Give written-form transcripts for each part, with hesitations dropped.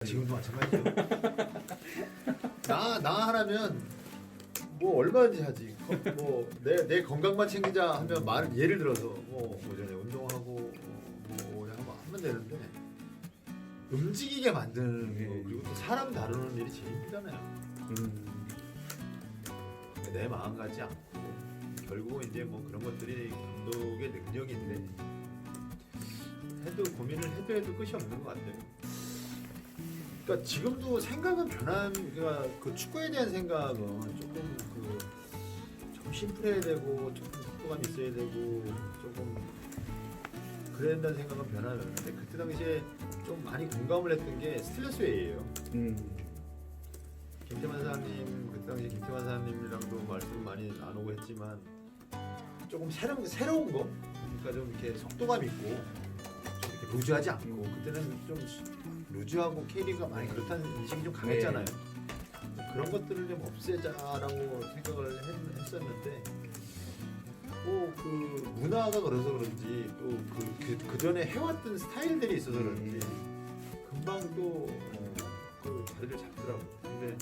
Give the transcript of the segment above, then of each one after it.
지금도 마찬가지죠. 나 하라면 뭐 얼마든지 하지. 내 건강만 챙기자 하면 말 예를 들어서 뭐 오전에 운동하고 뭐 하면 되는데 움직이게 만드는 거 그리고 또 사람 다루는 일이 제일 힘들잖아요. 내 마음 같지 않고 결국은 이제 뭐 그런 것들이 감독의 능력인데 해도 고민을 해도 끝이 없는 것 같아요. 그러니까 지금도 생각은 그러니까 그 축구에 대한 생각은 조금 좀 심플해야 되고 조금 속도감 있어야 되고 조금 그래야 된다는 생각은 변하는데 그때 당시에 좀 많이 공감을 했던 게 스틸러스웨이예요. 김태만 사장님 그때 당시 김태만 사장님이랑도 말씀 많이 나누고 했지만 조금 새로운 거 그러니까 좀 이렇게 속도감 있고 좀 이렇게 루즈하지 않고 그때는 좀 루즈하고 K리그가 많이 그렇다는 인식이 좀 강했잖아요. 그런 것들을 좀 없애자라고 생각을 했었는데 그 문화가 그래서 그런지 또 그 전에 해왔던 스타일들이 있어서 그런지 금방 또 그 자리를 잡더라고요. 근데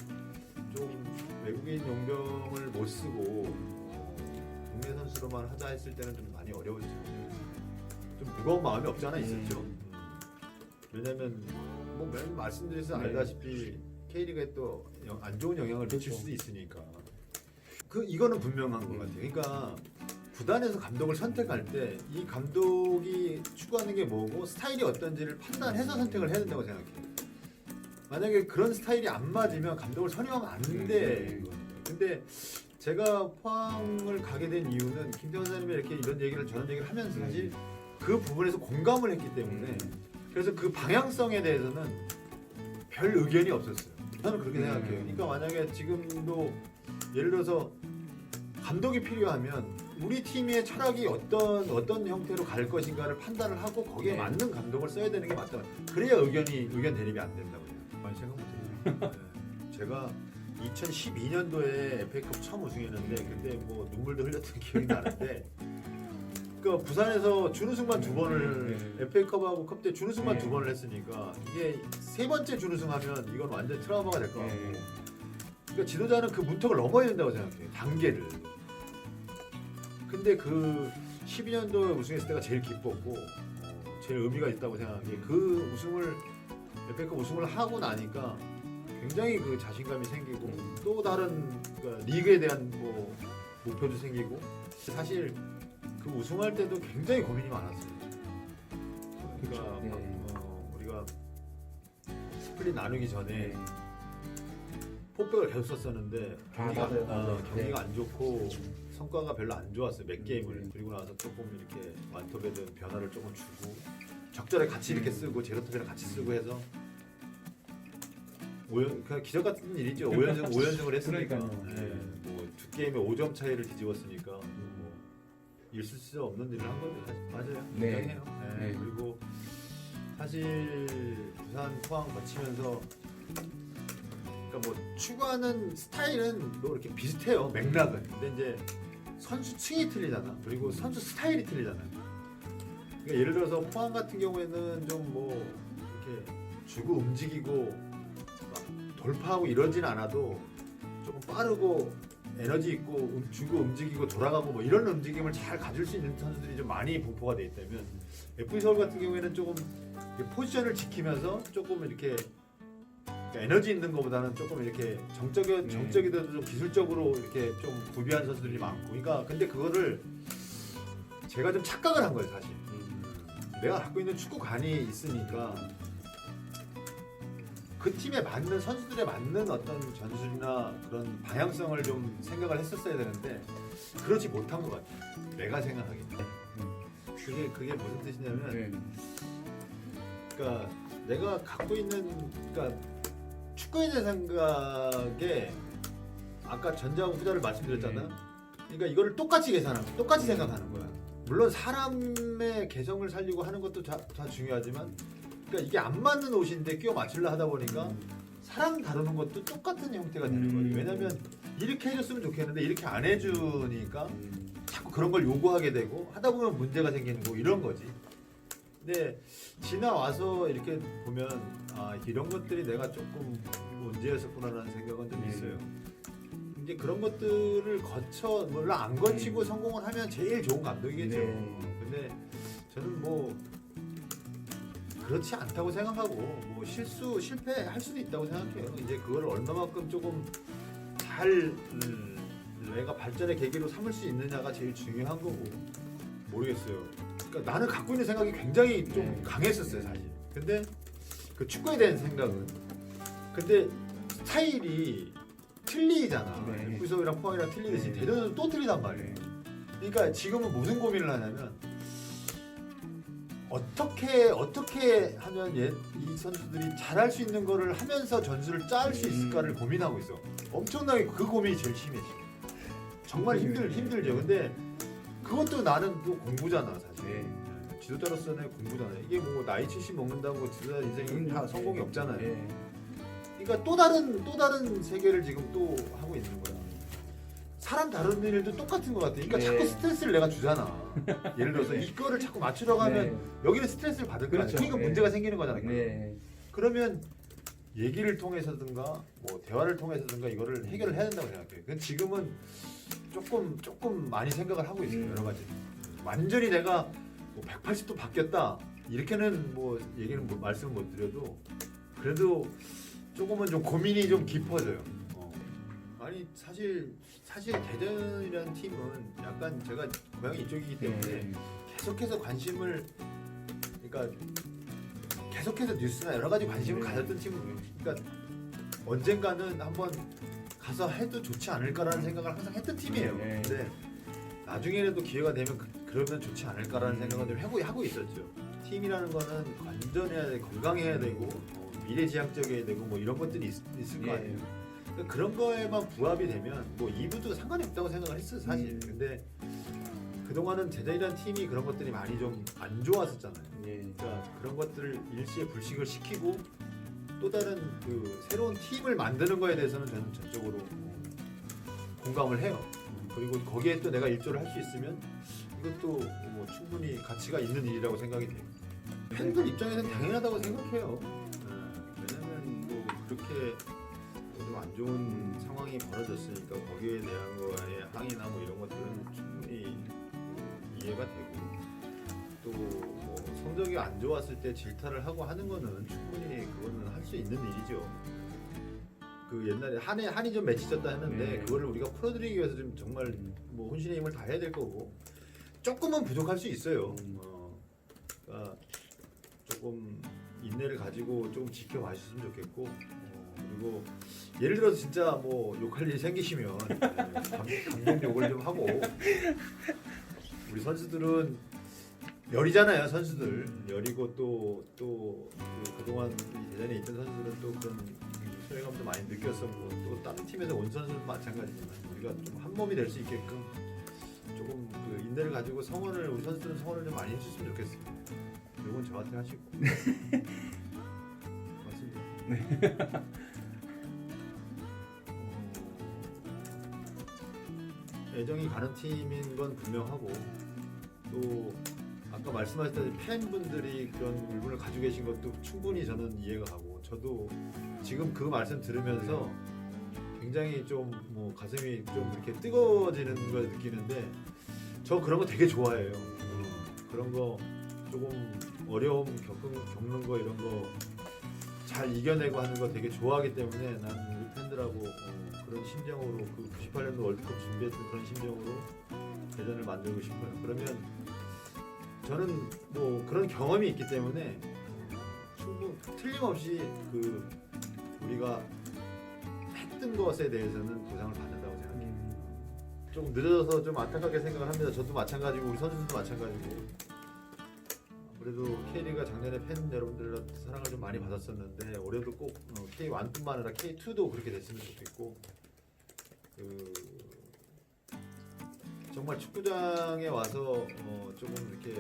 좀 외국인 용병을 못 쓰고 국내 선수로만 하자 했을 때는 좀 많이 어려웠죠. 좀 무거운 마음이 없잖아 있었죠. 왜냐면 뭐 매일 말씀드려서 알다시피 K리그에 또 안 좋은 영향을 미칠 수도 있으니까 이거는 분명한 것 같아요. 그러니까 구단에서 감독을 선택할 때 이 감독이 추구하는 게 뭐고 스타일이 어떤지를 판단해서 선택을 해야 된다고 생각해요. 만약에 그런 스타일이 안 맞으면 감독을 선임하면 안 돼. 근데 제가 포항을 가게 된 이유는 김태원 선생님이 이렇게 이런 얘기를 저런 얘기를 하면서 사실 그 부분에서 공감을 했기 때문에 그래서 그 방향성에 대해서는 별 의견이 없었어요. 저는 그렇게 생각해요. 그러니까 만약에 지금도 예를 들어서 감독이 필요하면 우리 팀의 철학이 어떤 형태로 갈 것인가를 판단을 하고 거기에 맞는 감독을 써야 되는 게 맞다. 그래야 의견 대립이 안 된다고 해요. 많이 생각 못해요. 제가 2012년도에 FA컵 처음 우승했는데 그때 뭐 눈물도 흘렸던 기억이 나는데 그 부산에서 준우승만 두 번을 FA컵하고 컵 때 준우승만 두 번을 했으니까 이게 세 번째 준우승하면 이건 완전 트라우마가 될 것 같고 그러니까 지도자는 그 문턱을 넘어야 된다고 생각해요. 단계를. 근데 그 12년도에 우승했을 때가 제일 기뻤고 제일 의미가 있다고 생각한 게 그 FA컵 우승을 하고 나니까 굉장히 그 자신감이 생기고 또 다른 그러니까 리그에 대한 뭐 목표도 생기고 사실 그 우승할 때도 굉장히 고민이 많았어요. 그러니까 우리가 스플릿 나누기 전에 포백을 계속 썼었는데 경기가 안 좋고 성과가 별로 안 좋았어요. 몇 게임을 그리고 나서 조금 이렇게 완톱에든 변화를 조금 주고 적절하게 같이 이렇게 쓰고 제로톱이랑 같이 쓰고 해서 그냥 기적 같은 일이죠. 5연승을 했으니까 뭐 두 게임에 5점 차이를 뒤집었으니까 뭐 있을 수 없는 일을 한 거죠. 사실. 맞아요. 인정해요. 그리고 사실 부산 포항 거치면서 그러니까 뭐 추구하는 스타일은 뭐 이렇게 비슷해요. 맥락은. 근데 이제 선수층이 틀리잖아. 그리고 선수 스타일이 틀리잖아요. 그러니까 예를 들어서 포항 같은 경우에는 좀 뭐 이렇게 주고 움직이고 막 돌파하고 이러진 않아도 조금 빠르고 에너지 있고 주고 움직이고 돌아가고 뭐 이런 움직임을 잘 가질 수 있는 선수들이 좀 많이 분포가 돼 있다면 FC 서울 같은 경우에는 조금 포지션을 지키면서 조금 이렇게 그러니까 에너지 있는 것보다는 조금 이렇게 정적이더라도 좀 기술적으로 이렇게 좀 구비한 선수들이 많고 그러니까 근데 그거를 제가 좀 착각을 한 거예요 사실. 내가 갖고 있는 축구관이 있으니까 그 팀에 맞는 선수들에 맞는 어떤 전술이나 그런 방향성을 좀 생각을 했었어야 되는데 그러지 못한 것 같아요. 내가 생각하기에. 그게 무슨 뜻이냐면 그러니까 내가 갖고 있는 그러니까 축구에 대한 생각에 아까 전자하고 후자를 말씀드렸잖아. 그러니까 이거를 똑같이 생각하는 거야. 물론 사람의 개성을 살리고 하는 것도 다 중요하지만 그러니까 이게 안 맞는 옷인데 끼워 맞추려 하다 보니까 사람 다루는 것도 똑같은 형태가 되는 거예요. 왜냐면 이렇게 해줬으면 좋겠는데 이렇게 안 해주니까 자꾸 그런 걸 요구하게 되고 하다 보면 문제가 생기는 거 이런 거지. 근데 지나와서 이렇게 보면 아 이런 것들이 내가 조금 문제였었구나라는 생각은 좀 있어요. 이제 그런 것들을 거쳐 물론 안 거치고 성공을 하면 제일 좋은 감독이겠죠. 근데 저는 뭐 그렇지 않다고 생각하고 뭐 실패할 수도 있다고 생각해요. 이제 그걸 얼마만큼 조금 잘 내가 발전의 계기로 삼을 수 있느냐가 제일 중요한 거고 모르겠어요. 그러니까 나는 갖고 있는 생각이 굉장히 좀 강했었어요 사실. 근데 그 축구에 대한 생각은 근데 스타일이 틀리잖아. 구석이랑 포항이랑 틀리듯이 대전은 또 틀리단 말이에요. 그러니까 지금은 무슨 고민을 하냐면 어떻게 하면 이 선수들이 잘할 수 있는 거를 하면서 전술을 짤 수 있을까를 고민하고 있어. 엄청나게 그 고민이 제일 심해 지금. 정말 힘들죠. 근데 그것도 나는 또 공부잖아 사실. 지도자로서는 공부잖아. 이게 뭐 나이 70 먹는다고 지도자 인생이 다 성공이 없잖아요. 그러니까 또 다른 세계를 지금 또 하고 있는 거야. 사람 다루는 일도 똑같은 것 같아. 그러니까 자꾸 스트레스를 내가 주잖아. 예를 들어서 이거를 자꾸 맞추려고 하면 여기는 스트레스를 받을 거야. 그러니까 문제가 생기는 거잖아. 그러면 얘기를 통해서든가 뭐 대화를 통해서든가 이거를 해결을 해야 된다고 생각해요. 근데 지금은 조금 많이 생각을 하고 있어요. 여러 가지. 완전히 내가 뭐 180도 바뀌었다 이렇게는 뭐 얘기는 말씀을 못 드려도 그래도 조금은 좀 고민이 좀 깊어져요. 아니 사실 대전이라는 팀은 약간 제가 고향이 이쪽이기 때문에 계속해서 관심을 그러니까 계속해서 뉴스나 여러 가지 관심을 가졌던 팀은 그러니까 언젠가는 한번 가서 해도 좋지 않을까라는 생각을 항상 했던 팀이에요. 근데 나중에라도 기회가 되면 그러면 좋지 않을까라는 생각을 좀 하고 있었죠. 팀이라는 거는 건전해야 되고 건강해야 되고 미래지향적이어야 되고 뭐 이런 것들이 있을 거 아니에요. 그러니까 그런 거에만 부합이 되면 뭐 2부도 상관이 없다고 생각을 했어요 사실. 근데 그동안은 대전이라는 팀이 그런 것들이 많이 좀 안 좋았었잖아요. 그러니까 그런 것들을 일시에 불식을 시키고 또 다른 그 새로운 팀을 만드는 거에 대해서는 저는 전적으로 공감을 해요. 그리고 거기에 또 내가 일조를 할 수 있으면 이것도 뭐 충분히 가치가 있는 일이라고 생각이 돼요. 팬들 입장에서는 당연하다고 생각해요. 왜냐면 뭐 그렇게 좀 안 좋은 상황이 벌어졌으니까 거기에 대한 거에 항의나 뭐 이런 것들은 충분히 이해가 되고 또 뭐 성적이 안 좋았을 때 질타를 하고 하는 거는 충분히 그거는 할 수 있는 일이죠. 그 옛날에 한이 좀 맺히졌다 했는데 그거를 우리가 풀어드리기 위해서 좀 정말 뭐 혼신의 힘을 다 해야 될 거고 조금은 부족할 수 있어요. 그러니까 조금 인내를 가지고 조금 지켜봐 주셨으면 좋겠고 그리고 예를 들어서 진짜 뭐 욕할 일이 생기시면 감독 욕을 좀 하고 우리 선수들은 열이잖아요. 선수들 열이고 또 그동안 예전에 있던 선수들은 또 그런 소외감도 많이 느꼈었고 또 다른 팀에서 온 선수도 마찬가지지만 우리가 좀 한 몸이 될 수 있게끔 조금 그 인내를 가지고 우리 선수들은 성원을 좀 많이 해줬으면 좋겠어요. 이건 저한테 하시고 맞습니다. 애정이 가는 팀인 건 분명하고 또 아까 말씀하셨다시피 팬분들이 그런 울분을 가지고 계신 것도 충분히 저는 이해가 가고 저도 지금 그 말씀 들으면서 굉장히 좀 뭐 가슴이 좀 이렇게 뜨거워지는 걸 느끼는데 저 그런 거 되게 좋아해요. 그런 거 조금 어려움 겪는 거 이런 거 잘 이겨내고 하는 거 되게 좋아하기 때문에 난 우리 팬들하고 그런 심정으로 그 98년도 월드컵 준비했던 그런 심정으로 대전을 만들고 싶어요. 그러면 저는 뭐 그런 경험이 있기 때문에 틀림없이 그 우리가 했던 것에 대해서는 보상을 받는다고 생각해요. 조금 늦어져서 좀 안타깝게 생각을 합니다. 저도 마찬가지고 우리 선수들도 마찬가지고 그래도 K리그가 작년에 팬 여러분들한테 사랑을 좀 많이 받았었는데 올해도 꼭 K1뿐만 아니라 K2도 그렇게 됐으면 좋겠고 정말 축구장에 와서 조금 이렇게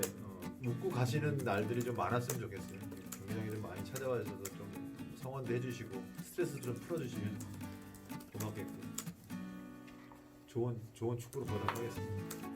웃고 가시는 날들이 좀 많았으면 좋겠어요. 경기장에 좀 많이 찾아와 주셔서 좀 성원도 해주시고 스트레스 좀 풀어주시면 고맙겠고 좋은 축구로 보도록 하겠습니다.